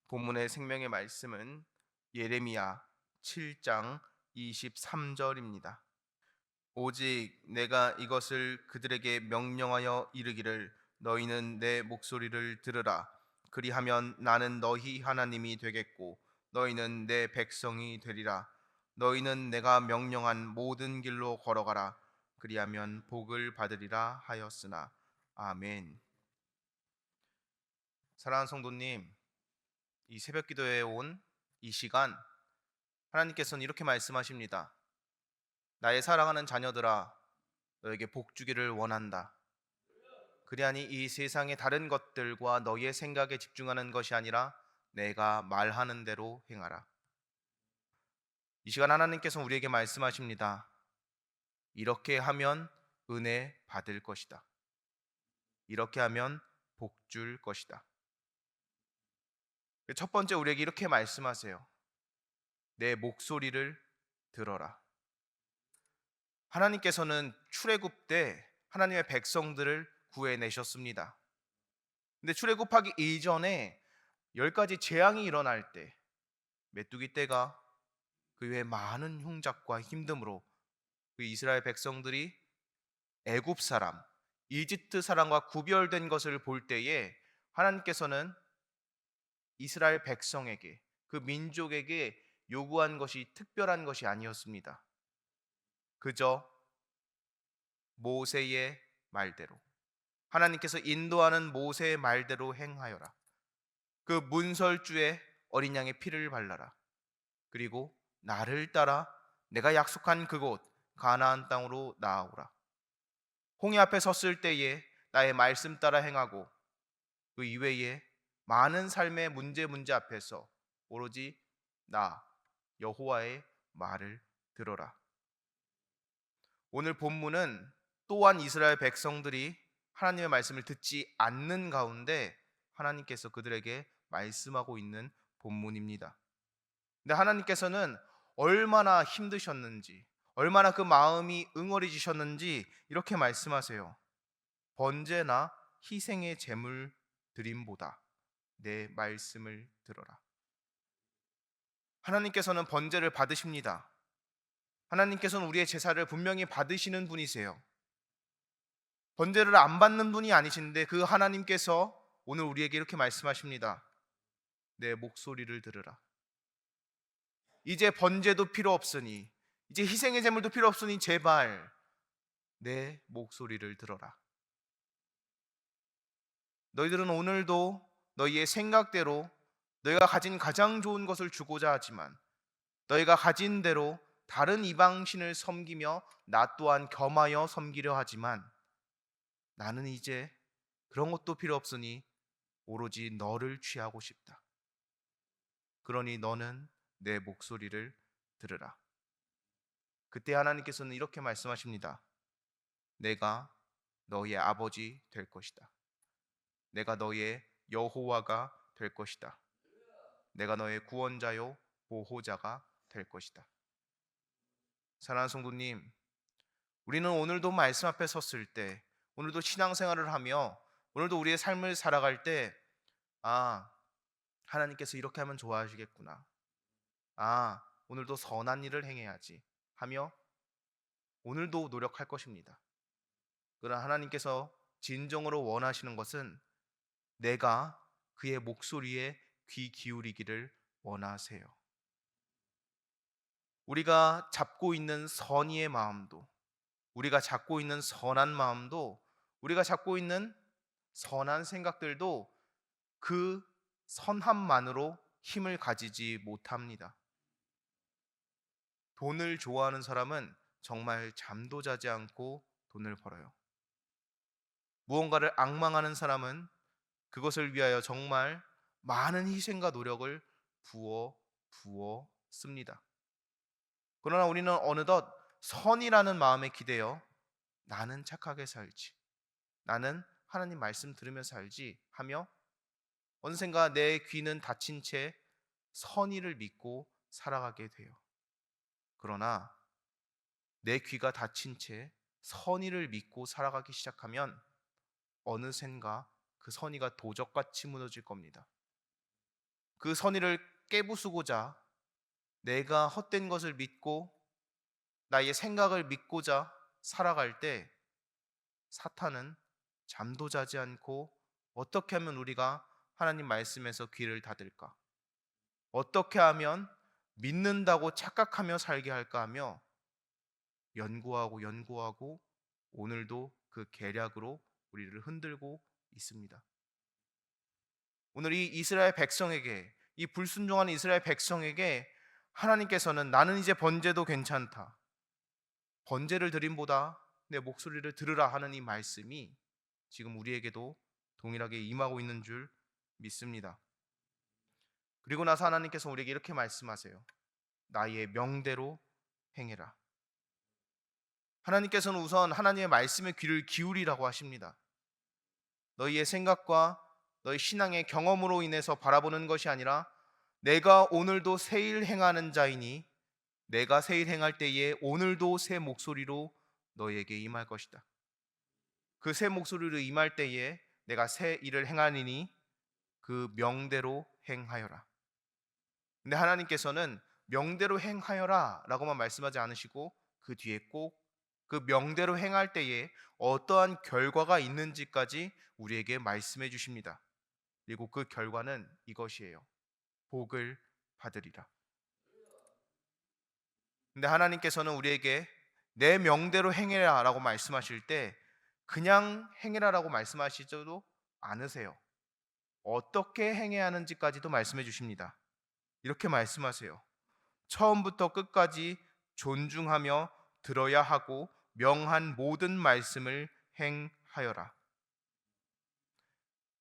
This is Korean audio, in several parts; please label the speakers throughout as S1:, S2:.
S1: 본문의 생명의 말씀은 예레미야 7장 23절입니다. 오직 내가 이것을 그들에게 명령하여 이르기를 너희는 내 목소리를 들으라. 그리하면 나는 너희 하나님이 되겠고 너희는 내 백성이 되리라. 너희는 내가 명령한 모든 길로 걸어가라. 그리하면 복을 받으리라 하였으나. 아멘. 사랑하는 성도님, 이 새벽 기도에 온 이 시간 하나님께서는 이렇게 말씀하십니다. 나의 사랑하는 자녀들아, 너에게 복 주기를 원한다. 그리하니 이 세상의 다른 것들과 너의 생각에 집중하는 것이 아니라 내가 말하는 대로 행하라. 이 시간 하나님께서 우리에게 말씀하십니다. 이렇게 하면 은혜 받을 것이다. 이렇게 하면 복 줄 것이다. 첫 번째 우리에게 이렇게 말씀하세요. 내 목소리를 들어라. 하나님께서는 출애굽 때 하나님의 백성들을 구해내셨습니다. 근데 출애굽하기 이전에 10가지 재앙이 일어날 때 메뚜기 떼가 그 외에 많은 흉작과 힘듦으로 그 이스라엘 백성들이 애굽 사람, 이집트 사람과 구별된 것을 볼 때에 하나님께서는 이스라엘 백성에게 그 민족에게 요구한 것이 특별한 것이 아니었습니다. 그저 모세의 말대로 하나님께서 인도하는 모세의 말대로 행하여라. 그 문설주에 어린 양의 피를 발라라. 그리고 나를 따라 내가 약속한 그곳 가나안 땅으로 나아오라. 홍해 앞에 섰을 때에 나의 말씀 따라 행하고 그 이외에 많은 삶의 문제 앞에서 오로지 나 여호와의 말을 들어라. 오늘 본문은 또한 이스라엘 백성들이 하나님의 말씀을 듣지 않는 가운데 하나님께서 그들에게 말씀하고 있는 본문입니다. 근데 하나님께서는 얼마나 힘드셨는지, 얼마나 그 마음이 응어리지셨는지 이렇게 말씀하세요. 번제나 희생의 제물 드림보다 내 말씀을 들어라. 하나님께서는 번제를 받으십니다. 하나님께서는 우리의 제사를 분명히 받으시는 분이세요. 번제를 안 받는 분이 아니신데 그 하나님께서 오늘 우리에게 이렇게 말씀하십니다. 내 목소리를 들으라. 이제 번제도 필요 없으니, 이제 희생의 제물도 필요 없으니 제발 내 목소리를 들어라. 너희들은 오늘도 너희의 생각대로 너희가 가진 가장 좋은 것을 주고자 하지만 너희가 가진 대로 다른 이방신을 섬기며 나 또한 겸하여 섬기려 하지만 나는 이제 그런 것도 필요 없으니 오로지 너를 취하고 싶다. 그러니 너는 내 목소리를 들으라. 그때 하나님께서는 이렇게 말씀하십니다. 내가 너희의 아버지 될 것이다. 내가 너희의 여호와가 될 것이다. 내가 너의 구원자요 보호자가 될 것이다. 사랑하는 성도님, 우리는 오늘도 말씀 앞에 섰을 때, 오늘도 신앙생활을 하며 오늘도 우리의 삶을 살아갈 때 하나님께서 이렇게 하면 좋아하시겠구나. 오늘도 선한 일을 행해야지 하며 오늘도 노력할 것입니다. 그러나 하나님께서 진정으로 원하시는 것은 내가 그의 목소리에 귀 기울이기를 원하세요. 우리가 잡고 있는 선의의 마음도, 우리가 잡고 있는 선한 마음도, 우리가 잡고 있는 선한 생각들도 그 선함만으로 힘을 가지지 못합니다. 돈을 좋아하는 사람은 정말 잠도 자지 않고 돈을 벌어요. 무언가를 앙망하는 사람은 그것을 위하여 정말 많은 희생과 노력을 부어 씁니다. 그러나 우리는 어느덧 선이라는 마음에 기대어 나는 착하게 살지, 나는 하나님 말씀 들으며 살지 하며 언젠가 내 귀는 닫힌 채 선의를 믿고 살아가게 돼요. 그러나 내 귀가 닫힌 채 선의를 믿고 살아가기 시작하면 어느샌가 그 선의가 도적같이 무너질 겁니다. 그 선의를 깨부수고자 내가 헛된 것을 믿고 나의 생각을 믿고자 살아갈 때 사탄은 잠도 자지 않고 어떻게 하면 우리가 하나님 말씀에서 귀를 닫을까? 어떻게 하면 믿는다고 착각하며 살게 할까 하며 연구하고 오늘도 그 계략으로 우리를 흔들고 있습니다. 오늘 이 이스라엘 백성에게, 이 불순종하는 이스라엘 백성에게 하나님께서는 나는 이제 번제도 괜찮다, 번제를 드림보다 내 목소리를 들으라 하는 이 말씀이 지금 우리에게도 동일하게 임하고 있는 줄 믿습니다. 그리고 나서 하나님께서 우리에게 이렇게 말씀하세요. 나의 명대로 행해라. 하나님께서는 우선 하나님의 말씀에 귀를 기울이라고 하십니다. 너희의 생각과 너희 신앙의 경험으로 인해서 바라보는 것이 아니라 내가 오늘도 새 일 행하는 자이니 내가 새 일 행할 때에 오늘도 새 목소리로 너희에게 임할 것이다. 그 새 목소리로 임할 때에 내가 새 일을 행하니니 그 명대로 행하여라. 근데 하나님께서는 명대로 행하여라 라고만 말씀하지 않으시고 그 뒤에 꼭 그 명대로 행할 때에 어떠한 결과가 있는지까지 우리에게 말씀해 주십니다. 그리고 그 결과는 이것이에요. 복을 받으리라. 근데 하나님께서는 우리에게 내 명대로 행해라 라고 말씀하실 때 그냥 행해라 라고 말씀하시지도 않으세요. 어떻게 행해야 하는지까지도 말씀해 주십니다. 이렇게 말씀하세요. 처음부터 끝까지 존중하며 들어야 하고 명한 모든 말씀을 행하여라.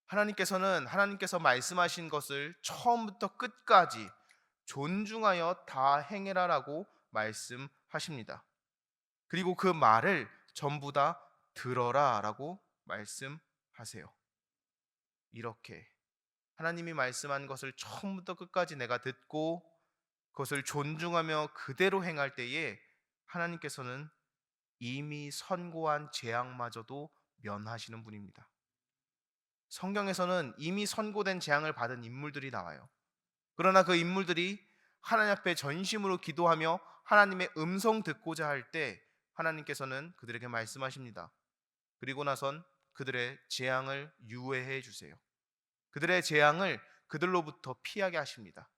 S1: 하나님께서 말씀하신 것을 처음부터 끝까지 존중하여 다 행해라라고 말씀하십니다. 그리고 그 말을 전부 다 들어라라고 말씀하세요. 이렇게 하나님이 말씀한 것을 처음부터 끝까지 내가 듣고 그것을 존중하며 그대로 행할 때에 하나님께서는 이미 선고한 재앙마저도 면하시는 분입니다. 성경에서는 이미 선고된 재앙을 받은 인물들이 나와요. 그러나 그 인물들이 하나님 앞에 전심으로 기도하며 하나님의 음성 듣고자 할 때 하나님께서는 그들에게 말씀하십니다. 그리고 나선 그들의 재앙을 유예해 주세요. 그들의 재앙을 그들로부터 피하게 하십니다.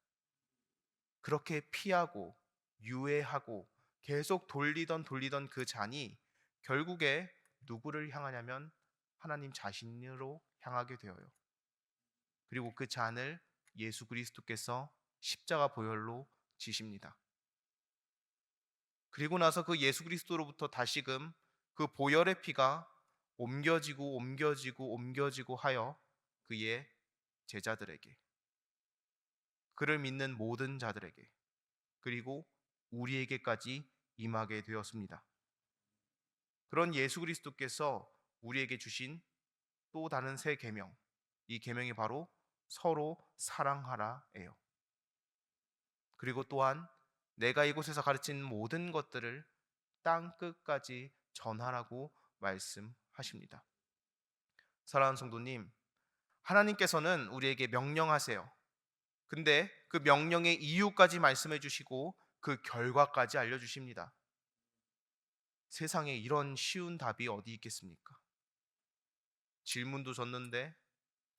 S1: 그렇게 피하고 유예하고 계속 돌리던 그 잔이 결국에 누구를 향하냐면 하나님 자신으로 향하게 되어요. 그리고 그 잔을 예수 그리스도께서 십자가 보혈로 지십니다. 그리고 나서 그 예수 그리스도로부터 다시금 그 보혈의 피가 옮겨지고 하여 그의 제자들에게, 그를 믿는 모든 자들에게, 그리고 우리에게까지 임하게 되었습니다. 그런 예수 그리스도께서 우리에게 주신 또 다른 새 계명, 이 계명이 바로 서로 사랑하라예요. 그리고 또한 내가 이곳에서 가르친 모든 것들을 땅 끝까지 전하라고 말씀하십니다. 사랑하는 성도님, 하나님께서는 우리에게 명령하세요. 근데 그 명령의 이유까지 말씀해 주시고 그 결과까지 알려주십니다. 세상에 이런 쉬운 답이 어디 있겠습니까? 질문도 줬는데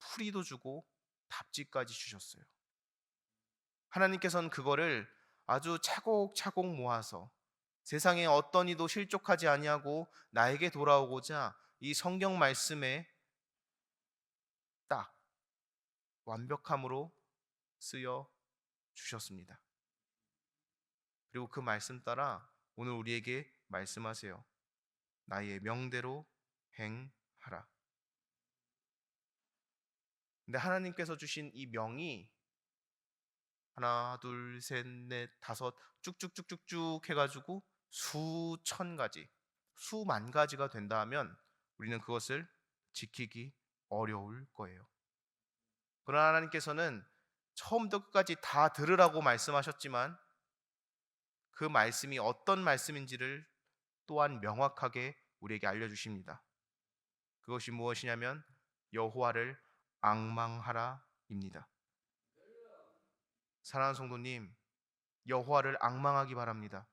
S1: 풀이도 주고 답지까지 주셨어요. 하나님께서는 그거를 아주 차곡차곡 모아서 세상에 어떤 이도 실족하지 아니하고 나에게 돌아오고자 이 성경 말씀에 딱 완벽함으로 쓰여 주셨습니다. 그리고 그 말씀 따라 오늘 우리에게 말씀하세요. 나의 명대로 행하라. 근데 하나님께서 주신 이 명이 하나, 둘, 셋, 넷, 다섯 쭉쭉쭉쭉쭉 해가지고 수천 가지, 수만 가지가 된다 하면 우리는 그것을 지키기 어려울 거예요. 그러나 하나님께서는 처음부터 끝까지 다 들으라고 말씀하셨지만 그 말씀이 어떤 말씀인지를 또한 명확하게 우리에게 알려주십니다. 그것이 무엇이냐면 여호와를 앙망하라입니다. 사랑하는 성도님, 여호와를 앙망하기 바랍니다.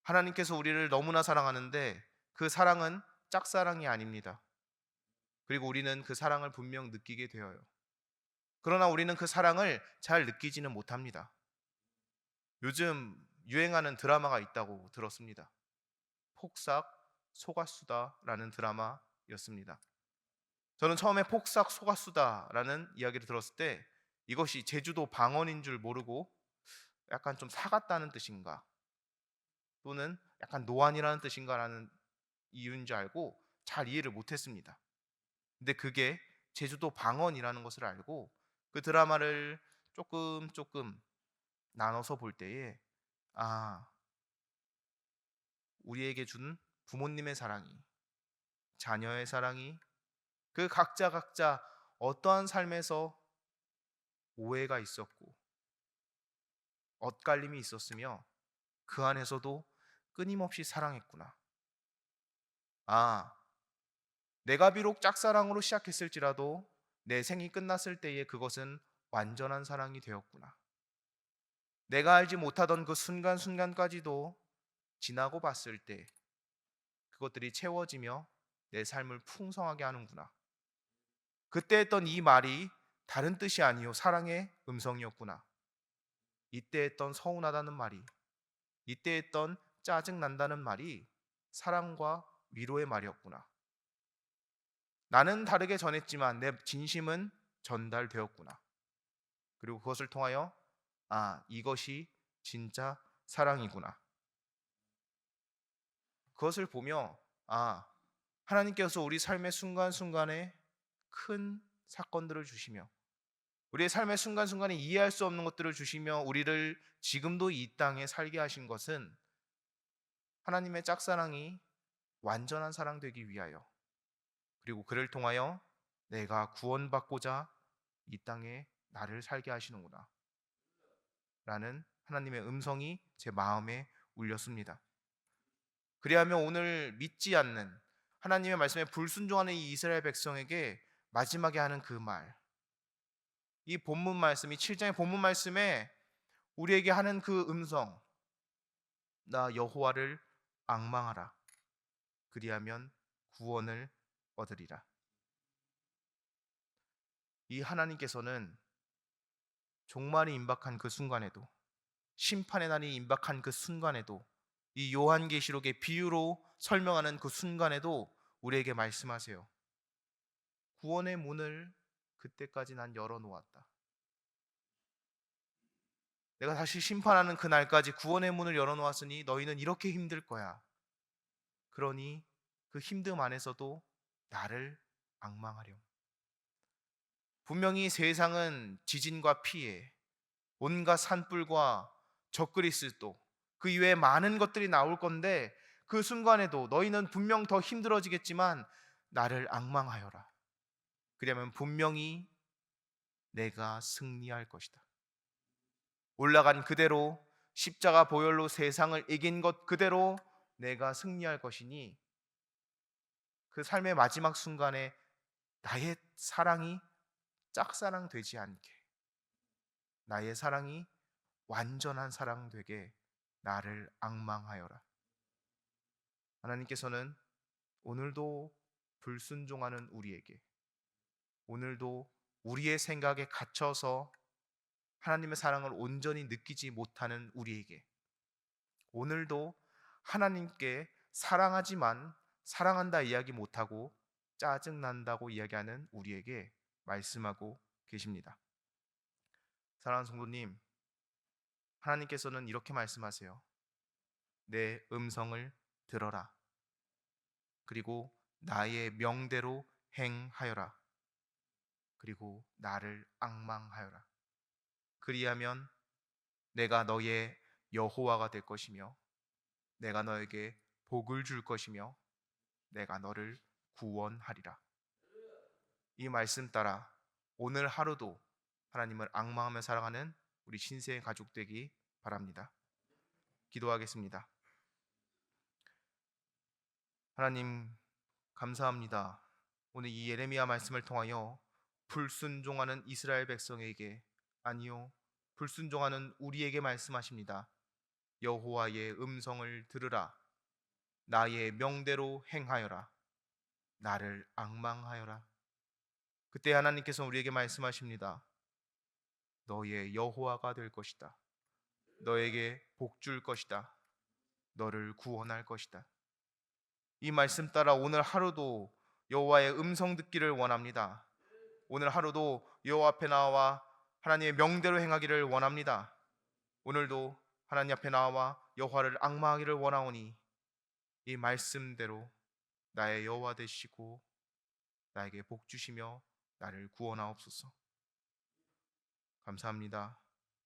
S1: 하나님께서 우리를 너무나 사랑하는데 그 사랑은 짝사랑이 아닙니다. 그리고 우리는 그 사랑을 분명 느끼게 되어요. 그러나 우리는 그 사랑을 잘 느끼지는 못합니다. 요즘 유행하는 드라마가 있다고 들었습니다. 폭삭 속았수다라는 드라마였습니다. 저는 처음에 폭삭 속았수다라는 이야기를 들었을 때 이것이 제주도 방언인 줄 모르고 약간 좀 사갔다는 뜻인가 또는 약간 노안이라는 뜻인가라는 이유인 줄 알고 잘 이해를 못했습니다. 근데 그게 제주도 방언이라는 것을 알고 그 드라마를 조금 나눠서 볼 때에 아, 우리에게 준 부모님의 사랑이, 자녀의 사랑이, 그 각자 어떠한 삶에서 오해가 있었고 엇갈림이 있었으며 그 안에서도 끊임없이 사랑했구나. 아, 내가 비록 짝사랑으로 시작했을지라도 내 생이 끝났을 때에 그것은 완전한 사랑이 되었구나. 내가 알지 못하던 그 순간순간까지도 지나고 봤을 때 그것들이 채워지며 내 삶을 풍성하게 하는구나. 그때 했던 이 말이 다른 뜻이 아니요 사랑의 음성이었구나. 이때 했던 서운하다는 말이, 이때 했던 짜증 난다는 말이 사랑과 위로의 말이었구나. 나는 다르게 전했지만 내 진심은 전달되었구나. 그리고 그것을 통하여 이것이 진짜 사랑이구나. 그것을 보며 하나님께서 우리 삶의 순간순간에 큰 사건들을 주시며 우리의 삶의 순간순간에 이해할 수 없는 것들을 주시며 우리를 지금도 이 땅에 살게 하신 것은 하나님의 짝사랑이 완전한 사랑 되기 위하여 그리고 그를 통하여 내가 구원받고자 이 땅에 나를 살게 하시는구나 라는 하나님의 음성이 제 마음에 울렸습니다. 그리하면 오늘 믿지 않는 하나님의 말씀에 불순종하는 이 이스라엘 백성에게 마지막에 하는 그 말, 이 본문 말씀, 이 7장의 본문 말씀에 우리에게 하는 그 음성, 나 여호와를 앙망하라. 그리하면 구원을 얻으리라. 이 하나님께서는 종말이 임박한 그 순간에도 심판의 날이 임박한 그 순간에도 이 요한계시록의 비유로 설명하는 그 순간에도 우리에게 말씀하세요. 구원의 문을 그때까지 난 열어놓았다. 내가 다시 심판하는 그날까지 구원의 문을 열어놓았으니 너희는 이렇게 힘들 거야. 그러니 그 힘듦 안에서도 나를 앙망하렴. 분명히 세상은 지진과 피해, 온갖 산불과 적그리스도 그 이외에 많은 것들이 나올 건데 그 순간에도 너희는 분명 더 힘들어지겠지만 나를 앙망하여라. 그러면 분명히 내가 승리할 것이다. 올라간 그대로 십자가 보혈로 세상을 이긴 것 그대로 내가 승리할 것이니 그 삶의 마지막 순간에 나의 사랑이 짝사랑 되지 않게 나의 사랑이 완전한 사랑 되게 나를 앙망하여라. 하나님께서는 오늘도 불순종하는 우리에게 오늘도 우리의 생각에 갇혀서 하나님의 사랑을 온전히 느끼지 못하는 우리에게 오늘도 하나님께 사랑하지만 사랑한다 이야기 못하고 짜증난다고 이야기하는 우리에게 말씀하고 계십니다. 사랑하는 성도님, 하나님께서는 이렇게 말씀하세요. 내 음성을 들어라. 그리고 나의 명대로 행하여라. 그리고 나를 앙망하여라. 그리하면 내가 너의 여호와가 될 것이며 내가 너에게 복을 줄 것이며 내가 너를 구원하리라. 이 말씀 따라 오늘 하루도 하나님을 앙망하며 살아가는 우리 신세의 가족 되기 바랍니다. 기도하겠습니다. 하나님 감사합니다. 오늘 이 예레미야 말씀을 통하여 불순종하는 이스라엘 백성에게 아니요 불순종하는 우리에게 말씀하십니다. 여호와의 음성을 들으라. 나의 명대로 행하여라. 나를 앙망하여라. 그때 하나님께서 우리에게 말씀하십니다. 너의 여호와가 될 것이다. 너에게 복 줄 것이다. 너를 구원할 것이다. 이 말씀 따라 오늘 하루도 여호와의 음성 듣기를 원합니다. 오늘 하루도 여호와 앞에 나와 하나님의 명대로 행하기를 원합니다. 오늘도 하나님 앞에 나와 여호와를 앙망하기를 원하오니 이 말씀대로 나의 여호와 되시고 나에게 복 주시며 나를 구원하옵소서. 감사합니다.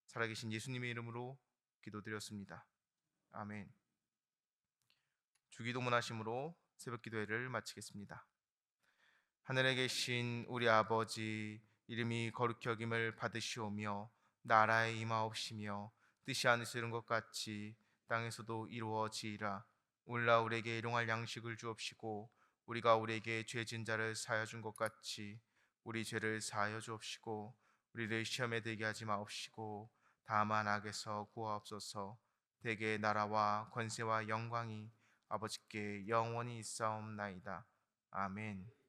S1: 살아계신 예수님의 이름으로 기도드렸습니다. 아멘. 주기도문 하심으로 새벽 기도회를 마치겠습니다. 하늘에 계신 우리 아버지, 이름이 거룩히 여김을 받으시오며 나라에 임하옵시며 뜻이 하늘에서 이룬 것 같이 땅에서도 이루어지이라. 오늘날 우리에게 일용할 양식을 주옵시고 우리가 우리에게 죄 지은 자를 사하여 준 것 같이 우리 죄를 사하여 주옵시고 우리를 시험에 들게 하지 마옵시고 다만 악에서 구하옵소서. 대개 나라와 권세와 영광이 아버지께 영원히 있사옵나이다. 아멘.